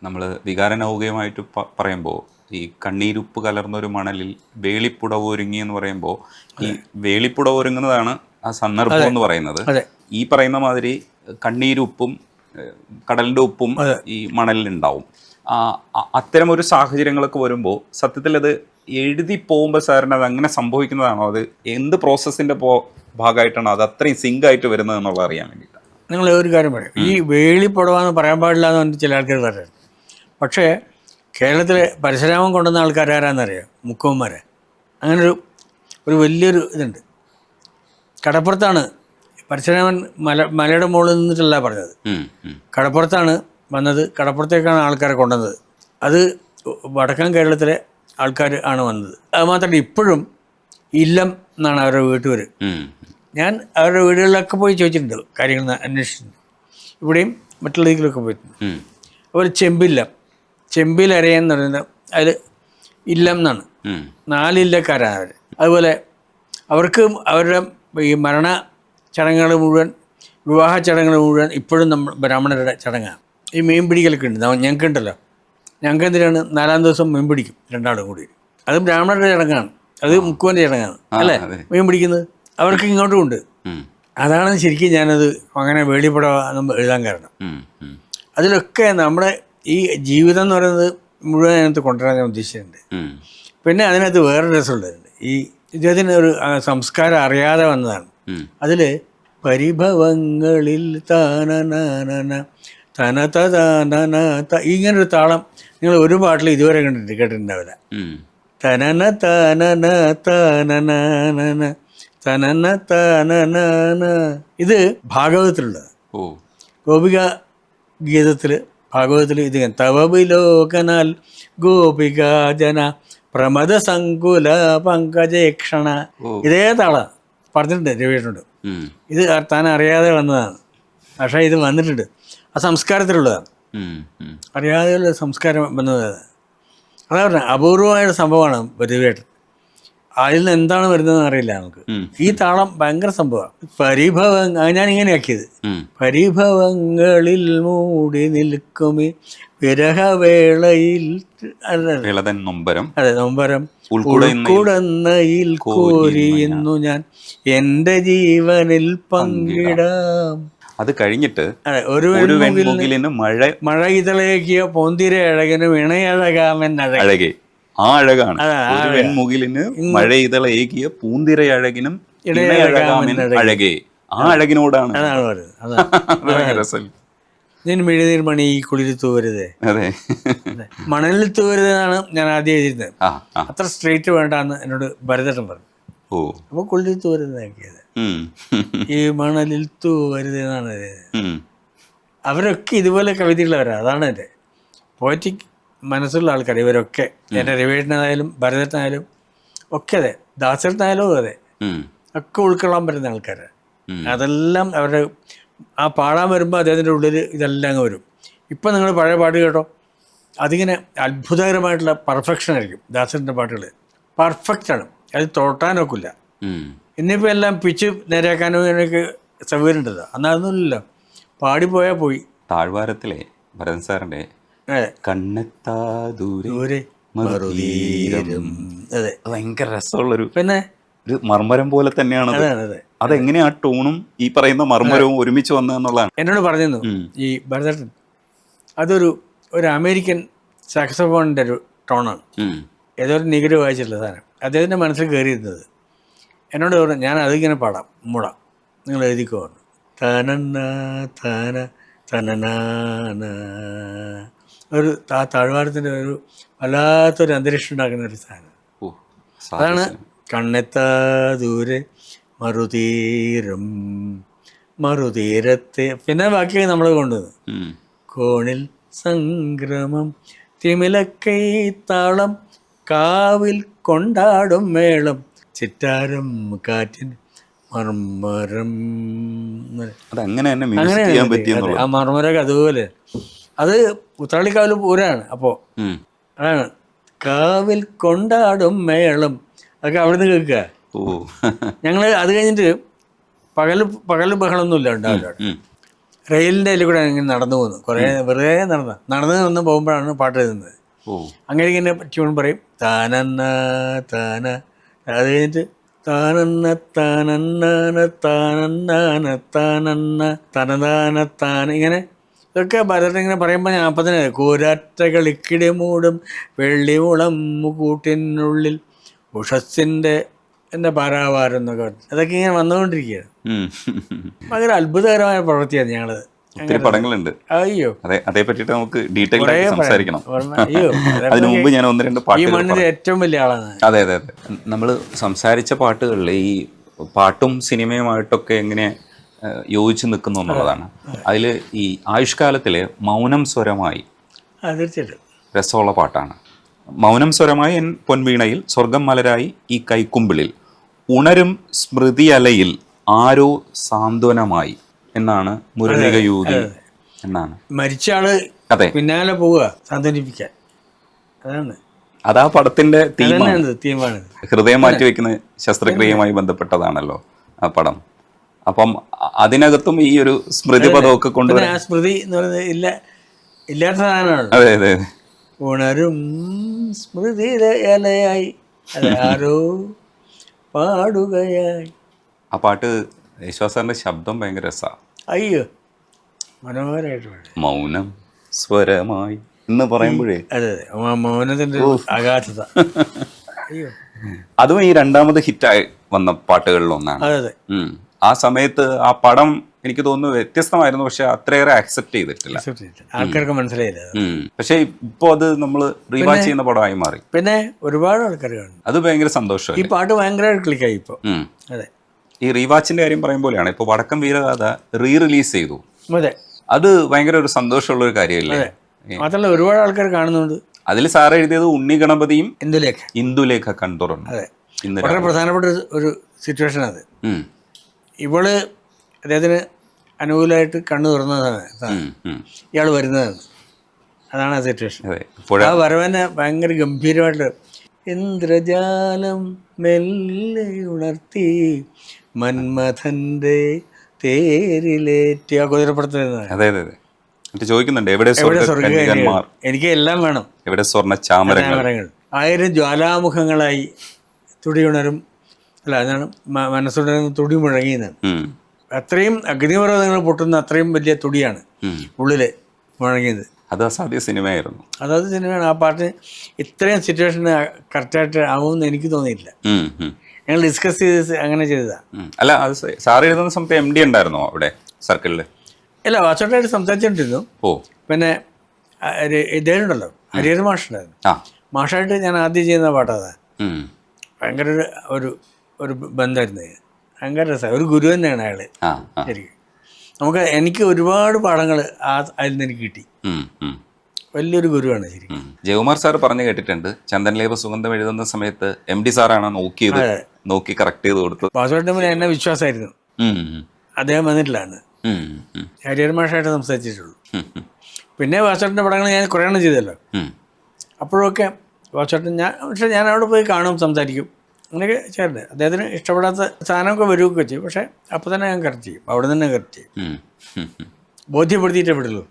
നമ്മൾ വികാരനൗകമായിട്ട് പറയുമ്പോൾ ഈ കണ്ണീരുപ്പ് കലർന്നൊരു മണലിൽ വേളിപ്പുടവ് ഒരുങ്ങി എന്ന് പറയുമ്പോൾ ഈ വേളിപ്പുടവ് ഒരുങ്ങുന്നതാണ് ആ സന്ദർഭം എന്ന് പറയുന്നത്. ഈ പറയുന്ന മാതിരി കണ്ണീരുപ്പും കടലിൻ്റെ ഉപ്പും ഈ മണലിലുണ്ടാവും. അത്തരമൊരു സാഹചര്യങ്ങളൊക്കെ വരുമ്പോൾ സത്യത്തിൽ അത് എഴുതി പോകുമ്പോൾ സാറിന് അത് അങ്ങനെ സംഭവിക്കുന്നതാണോ, അത് എന്ത് പ്രോസസ്സിൻ്റെ ഭാഗമായിട്ടാണോ അത് അത്രയും സിങ്ക് ആയിട്ട് വരുന്നത് എന്നുള്ളത് അറിയാൻ വേണ്ടിയിട്ടാണ്. നിങ്ങൾ ഒരു കാര്യം പറയും, ഈ വേളിപ്പുടവാന്ന് പറയാൻ പാടില്ല എന്ന് ചില ആൾക്കാർ പറയാം. പക്ഷേ കേരളത്തിലെ പരശുരാമൻ കൊണ്ടുവന്ന ആൾക്കാരാരാന്നറിയാം, മുക്കുവന്മാരെ. അങ്ങനൊരു വലിയൊരു ഇതുണ്ട്. കടപ്പുറത്താണ് പരശുരാമൻ മലയുടെ മുകളിൽ നിന്നിട്ടല്ല പറഞ്ഞത്, കടപ്പുറത്താണ് വന്നത്. കടപ്പുറത്തേക്കാണ് ആൾക്കാരെ കൊണ്ടുവന്നത്. അത് വടക്കൻ കേരളത്തിലെ ആൾക്കാർ ആണ് വന്നത്. അത് മാത്രമല്ല, ഇപ്പോഴും ഇല്ലം എന്നാണ് അവരുടെ വീട്ടുപേര്. ഞാൻ അവരുടെ വീടുകളിലൊക്കെ പോയി ചോദിച്ചിട്ടുണ്ട്, കാര്യങ്ങൾ അന്വേഷിച്ചിട്ടുണ്ട്. ഇവിടെയും മറ്റുള്ള ഇതിലൊക്കെ പോയിട്ടുണ്ട്. അതുപോലെ ചെമ്പിലരയെന്ന് പറയുന്നത് അതിൽ ഇല്ലം എന്നാണ്, 4 ഇല്ലക്കാരാണ് അവർ. അതുപോലെ അവർക്ക് അവരുടെ ഈ മരണ ചടങ്ങുകൾ മുഴുവൻ, വിവാഹ ചടങ്ങുകൾ മുഴുവൻ ഇപ്പോഴും നമ്മൾ ബ്രാഹ്മണരുടെ ചടങ്ങാണ്. ഈ മീൻ പിടിക്കലൊക്കെ ഉണ്ട്, ഞങ്ങൾക്കുണ്ടല്ലോ. ഞങ്ങൾക്ക് എന്തിനാണ് 4-ാം ദിവസം മീൻ പിടിക്കും, 2 ആളും കൂടി. അത് ബ്രാഹ്മണരുടെ ചടങ്ങാണ്, അത് മുക്കുവൻ്റെ ചടങ്ങാണ് അല്ലേ, മീൻ പിടിക്കുന്നത്. അവർക്ക് ഇങ്ങോട്ടും ഉണ്ട്. അതാണ് ശരിക്കും ഞാനത് അങ്ങനെ വേളിപ്പുടം എഴുതാൻ കാരണം. അതിലൊക്കെ നമ്മുടെ ഈ ജീവിതം എന്ന് പറയുന്നത് മുഴുവൻ അതിനകത്ത് കൊണ്ടുവരാൻ ഞാൻ ഉദ്ദേശിച്ചിട്ടുണ്ട്. പിന്നെ അതിനകത്ത് വേറൊരു രസമുള്ളതുണ്ട്. ഈ ഇദ്ദേഹത്തിന് ഒരു സംസ്കാരം അറിയാതെ വന്നതാണ്. അതിൽ പരിഭവങ്ങളിൽ താനന തനതന ഇങ്ങനൊരു താളം നിങ്ങൾ ഒരു പാട്ടിൽ ഇതുവരെ കേട്ടിട്ടുണ്ടാവില്ല. തനന തനന തനന തനന തനന. ഇത് ഭാഗവതത്തിലുള്ളത്. ഗോപിക ഗീതത്തിൽ, ഭാഗവതത്തിൽ ഇത് തവബിലോകനാൽ ഗോപിക ജന പ്രമദ സങ്കുല പങ്കജേക്ഷണ. ഇതേ താള പറഞ്ഞിട്ടുണ്ട്, രവിയേട്ടുണ്ട്. ഇത് താൻ അറിയാതെ വന്നതാണ്, പക്ഷേ ഇത് വന്നിട്ടുണ്ട്. ആ സംസ്കാരത്തിലുള്ളതാണ്, അറിയാതെയുള്ള സംസ്കാരം വന്നതാണ്. അതാ പറഞ്ഞ അപൂർവമായൊരു സംഭവമാണ് രവിയേട്ടൻ. അതിൽ നിന്ന് എന്താണ് വരുന്നതെന്ന് അറിയില്ല നമുക്ക്. ഈ താളം ഭയങ്കര സംഭവമാണ്. ഞാൻ ഇങ്ങനെയാക്കിയത്, പരിഭവങ്ങളിൽ മൂടി നിൽക്കുമേ വിരഹവേളയിൽ, അതെ നൊമ്പരം ഉൾക്കുടന്നയിൽ കോരിയെന്നു ഞാൻ എൻ്റെ ജീവനിൽ പങ്കിടാം. അത് കഴിഞ്ഞിട്ട് ഒരു മഴ ഇതളേക്കിയ പോന്തിര അഴകനും ഇണയഴകാമൻ അഴകേ. ആ അഴകാണ് വെൺമുകിലിന് മഴയിതളേകിയ പൂന്തിരയഴകിനും ഇണയഴകാമൻ അഴകേ. ആ അഴകിനോടാണ് ഞാൻ മെഴുനീർ മണി കുളിരിൽ തൂവരുത്, അതെ മണലിൽ തൂവരുതെന്നാണ് ഞാൻ ആദ്യം എഴുതിയിരുന്നത്. അത്ര സ്ട്രെയിറ്റ് വേണ്ടാന്ന് എന്നോട് ഭരതേട്ടൻ പറഞ്ഞു. അപ്പോൾ കുളിരിൽ തൂവരുതാക്കിയത് ഈ മണലിൽ തൂവരുതെന്നാണ്. അവരൊക്കെ ഇതുപോലെ കവിതയുള്ളവരാ. അതാണ് എൻ്റെ പോയറ്റിക് മനസ്സുള്ള ആൾക്കാർ ഇവരൊക്കെ. എൻ്റെ രവിയേട്ടനായാലും ഭരതേട്ടനായാലും ഒക്കെ അതെ, ദാസേട്ടനായാലും അതെ, ഒക്കെ ഉൾക്കൊള്ളാൻ പറ്റുന്ന ആൾക്കാരാണ്. അതെല്ലാം അവരുടെ ആ പാടാൻ വരുമ്പോൾ അദ്ദേഹത്തിൻ്റെ ഉള്ളിൽ ഇതെല്ലാം അങ്ങ് വരും. ഇപ്പം നിങ്ങൾ പഴയ പാട്ട് കേട്ടോ, അതിങ്ങനെ അത്ഭുതകരമായിട്ടുള്ള പെർഫെക്ഷൻ ആയിരിക്കും. ദാസേട്ടൻ്റെ പാട്ടുകൾ പെർഫെക്റ്റാണ്, അത് തൊട്ടാനൊക്കില്ല. ഇന്നിപ്പോൾ എല്ലാം പിച്ച് നേരെയാക്കാനും എനിക്ക് സൗകര്യമുണ്ടല്ലോ, അന്നതൊന്നുമില്ലല്ലോ, പാടിപ്പോയാൽ പോയി. താഴ്വാരത്തിലെ ഭരതൻ സാറിൻ്റെ കണ്ണെത്താ ദൂരെ അതെ, ഭയങ്കര രസമുള്ളൊരു, പിന്നെ ഒരു മർമ്മരം പോലെ തന്നെയാണ്. അതെങ്ങനെയാ ആ ടൂണും ഈ പറയുന്ന മർമ്മരവും ഒരുമിച്ച് വന്നതെന്നുള്ളതാണ്. എന്നോട് പറഞ്ഞിരുന്നു ഈ ഭരതേട്ടൻ, അതൊരു അമേരിക്കൻ സാക്സോഫോണിൻ്റെ ഒരു ടോണാണ്. ഏതോ ഒരു നികുതി വായിച്ചിട്ടുള്ള സാധനം അദ്ദേഹത്തിൻ്റെ മനസ്സിൽ കയറിയിരുന്നത്. എന്നോട് പറഞ്ഞു, ഞാൻ അതിങ്ങനെ പാടാം, മൂടാം, നിങ്ങൾ എഴുതിക്കോ. തനന്ന തന തനനാന ഒരു താഴ്വാരത്തിൻ്റെ ഒരു വല്ലാത്തൊരു അന്തരീക്ഷം ഉണ്ടാക്കുന്ന ഒരു സാധനം. അതാണ് കണ്ണെത്താ ദൂരെ മറുതീരം മറുതീരത്തെ. പിന്നെ ബാക്കി നമ്മൾ കൊണ്ടുവന്നു കോണിൽ സംക്രമം തിമിലക്കൈ താളം കാവിൽ കൊണ്ടാടും മേളം ചിറ്റാരം കാറ്റിൻ മർമ്മരം. അങ്ങനെ ആ മർമ്മരൊക്കെ അതുപോലെ. അത് ഉത്രാളിക്കാവിൽ പൂരാണ്. അപ്പോൾ അതാണ് കാവിൽ കൊണ്ടാടും മേളം, അതൊക്കെ അവിടെ നിന്ന് കേൾക്കുക. ഞങ്ങൾ അത് കഴിഞ്ഞിട്ട് പകൽ ബഹളമൊന്നുമില്ല ഉണ്ടാവില്ല. റെയിലിൻ്റെ അതിൽ കൂടെ ഇങ്ങനെ നടന്നു പോകുന്നു, കുറേ വെറുതെ നടന്ന് പോകുമ്പോഴാണ് പാട്ട് എഴുതുന്നത്. ഓ അങ്ങനെ ഇങ്ങനെ ട്യൂൺ പറയും, താനന്ന താന, അത് കഴിഞ്ഞിട്ട് താനന്ന താനന്നാന താനന്നാന താനന്ന തനതാന താന, ഇങ്ങനെ ഇതൊക്കെ ഭരതൻ ഇങ്ങനെ പറയുമ്പോൾ ഞാൻ അപ്പം തന്നെ കൂരാറ്റകൾ ഇക്കിടി മൂടും വെള്ളിമുളം കൂട്ടിനുള്ളിൽ ഉഷസ്സിൻ്റെ എൻ്റെ പാരാവാരം എന്നൊക്കെ അതൊക്കെ ഇങ്ങനെ വന്നുകൊണ്ടിരിക്കുകയാണ്. ഭയങ്കര അത്ഭുതകരമായ പ്രവൃത്തിയാണ് ഞങ്ങളത്. ഒത്തിരി പടങ്ങളുണ്ട്. അയ്യോ, അതേ പറ്റിയിട്ട് നമുക്ക് ഡീറ്റെയിൽ ആയിട്ട് സംസാരിക്കണം. അയ്യോ, അതിനു മുമ്പ് ഞാൻ ഒന്ന് രണ്ട് ഈ പാട്ടുകൾ മണ്ണിൽ ഏറ്റവും വലിയ ആളാണ്. അതെ അതെ അതെ. നമ്മൾ സംസാരിച്ച പാട്ടുകളിൽ ഈ പാട്ടും സിനിമയുമായിട്ടൊക്കെ എങ്ങനെ യോജിച്ച് നിൽക്കുന്നു എന്നുള്ളതാണ്. അതിൽ ഈ ആയുഷ്കാലത്തിൽ മൗനം സ്വരമായി തീർച്ചയായിട്ടും രസമുള്ള പാട്ടാണ്. മൗനം സ്വരമായി എൻ പൊൻവീണയിൽ, സ്വർഗം മലരായി ഈ കൈക്കുമ്പിളിൽ, ഉണരും സ്മൃതി അലയിൽ ആരോ സാന്ത്വനമായി എന്നാണ് മുരളിക യൂതി എന്നാണ്. മരിച്ച ആള് അതെ, പിന്നാലെ പോവുക സാന്ത്വനിപ്പിക്കാൻ. അതാണ് അതാ പടത്തിന്റെ തീമാണ്. തീമാണ്. ഹൃദയം മാറ്റിവെക്കുന്ന ശസ്ത്രക്രിയയുമായി ബന്ധപ്പെട്ടതാണല്ലോ ആ പടം. അപ്പം അതിനകത്തും ഈ ഒരു സ്മൃതി പദമൊക്കെ കൊണ്ടുവരാൻ, ആ സ്മൃതി എന്ന് പറയുന്നത് ഇല്ലാത്ത സാധനമാണ്. അതെ അതെ അതെ. ഉണരും സ്മൃതി അലയായി ആരോ പാടുകയായി. ആ പാട്ട് യേശുദാസ് സാറിന്റെ ശബ്ദം ഭയങ്കര രസമാണ്. അയ്യോ, മനോഹരമായിട്ട് പാടും. മൗനം സ്വരമായി എന്ന് പറയുമ്പോഴേ, അതെ അതെ, മൗനത്തിന്റെ ഒരു അഗാധത. അയ്യോ, അതും ഈ രണ്ടാമത് ഹിറ്റായി വന്ന പാട്ടുകളിൽ ഒന്നാണ്. അതെ അതെ. ആ സമയത്ത് ആ പടം എനിക്ക് തോന്നുന്നു വ്യത്യസ്തമായിരുന്നു, പക്ഷെ അത്രയേറെ അക്സെപ്റ്റ് ചെയ്തിട്ടില്ല, ആൾക്കാർക്ക് മനസ്സിലായില്ല. പക്ഷെ ഇപ്പൊ അത് നമ്മൾ റീവാച്ച് ചെയ്യുന്ന പടമായി മാറി. പിന്നെ ഒരുപാട് ആൾക്കാർ കാണുന്നു. അത് ഭയങ്കര സന്തോഷമായി. ഈ പാട്ട് ഭയങ്കരമായിട്ട് ക്ലിക്കായി ഇപ്പൊ. അതെ, ഈ റീവാച്ചിന്റെ കാര്യം പറയുമ്പോഴാണ് ഇപ്പൊ വടക്കം വീരഗാഥ റിലീസ് ചെയ്തു. അതെ, അത് ഭയങ്കര ഒരു സന്തോഷമുള്ള ഒരു കാര്യമല്ലേ. മാത്രമല്ല ഒരുപാട് ആൾക്കാർ കാണുന്നുണ്ട്. അതിൽ സാറ് എഴുതിയത് ഉണ്ണി ഗണപതിയും ഇന്ദുലേഖ കണ്ടുറന്നു. അതെ, വളരെ പ്രധാനപ്പെട്ട ഒരു സിറ്റുവേഷൻ അത്. ഇവള് അദ്ദേഹത്തിന് അനുകൂലമായിട്ട് കണ്ണു തുറന്നതാണ്, ഇയാൾ വരുന്നതാണ്. അതാണ് ആ സിറ്റുവേഷൻ. ആ വരവനെ ഭയങ്കര ഗംഭീരമായിട്ട് ഇന്ദ്രജാലം മെല്ലെ ഉണർത്തി മന്മഥന്റെ തേരിലേറ്റി ആ കുതിരപ്പുറത്ത്. അതെ അതെ അതെ. ചോദിക്കുന്നുണ്ട് എവിടെ സ്വർഗ്ഗകന്യകന്മാർ, എനിക്ക് എല്ലാം വേണം, എവിടെ സ്വർണ്ണ ചാമരങ്ങൾ. 1000 ജ്വാലാമുഖങ്ങളായി തുടിയുണരും, അല്ല അതാണ് മനസ്സുണരുന്ന തുടി മുഴങ്ങിയെന്നാണ്. അത്രയും അഗ്നിപർവ്വതങ്ങൾ പൊട്ടുന്ന അത്രയും വലിയ തുടിയാണ് ഉള്ളില് മുഴങ്ങിയത്. അത് അസാധ്യ സിനിമയായിരുന്നു. അതായത് സിനിമയാണ്. ആ പാട്ടിന് ഇത്രയും സിറ്റുവേഷന് കറക്റ്റായിട്ട് ആവുമെന്ന് എനിക്ക് തോന്നിയില്ല. ഞങ്ങൾ ഡിസ്കസ് ചെയ്ത് അങ്ങനെ ചെയ്തതാ. അല്ല, അത് സാർ എഴുതുന്ന സമയത്ത് MD ഉണ്ടായിരുന്നോ അവിടെ സർക്കിളിൽ? ഇല്ല, വാച്ചോട്ടായിട്ട് സംസാരിച്ചിട്ടിരുന്നു. പിന്നെ ഇദ്ദേഹമുണ്ടല്ലോ, ഹരിഹര മാഷുണ്ടായിരുന്നു. മാഷായിട്ട് ഞാൻ ആദ്യം ചെയ്യുന്ന പാട്ടതാ. ഭയങ്കര ഒരു ബന്ധമായിരുന്നു. ഭയങ്കര രസമാണ്. ഒരു ഗുരു തന്നെയാണ് അയാള് ശരിക്കും. എനിക്ക് ഒരുപാട് പാഠങ്ങൾ അതിൽ നിന്ന് എനിക്ക് കിട്ടി. വലിയൊരു ഗുരുവാണ് ശരിക്കും. ജയകുമാർ സാർ പറഞ്ഞു കേട്ടിട്ടുണ്ട്, ചന്ദനലേപ സുഗന്ധം എഴുതുന്ന സമയത്ത് MD സാറാണ് നോക്കി കറക്റ്റ് ചെയ്ത് കൊടുത്തത്. പാസ്വേഡ് എന്നെ വിശ്വാസമായിരുന്നു. അദ്ദേഹം വന്നിട്ടില്ലാണ്, ഹരിഹര മാഷായിട്ട് സംസാരിച്ചിട്ടുള്ളൂ. പിന്നെ വാസോട്ടിൻ്റെ പടങ്ങൾ ഞാൻ കുറേ എണ്ണം ചെയ്തല്ലോ. അപ്പോഴൊക്കെ വാസോട്ടൻ ഞാൻ അവിടെ പോയി കാണും, സംസാരിക്കും, അങ്ങനെയൊക്കെ ചേർന്ന്. അദ്ദേഹത്തിന് ഇഷ്ടപ്പെടാത്ത സാധനമൊക്കെ വരുമൊക്കെ ചെയ്യും. പക്ഷേ അപ്പോൾ തന്നെ ഞാൻ കറക്റ്റ് ചെയ്യും, അവിടെ തന്നെ കറക്റ്റ് ചെയ്യും. ബോധ്യപ്പെടുത്തിയിട്ടേ വിടുള്ളൂ.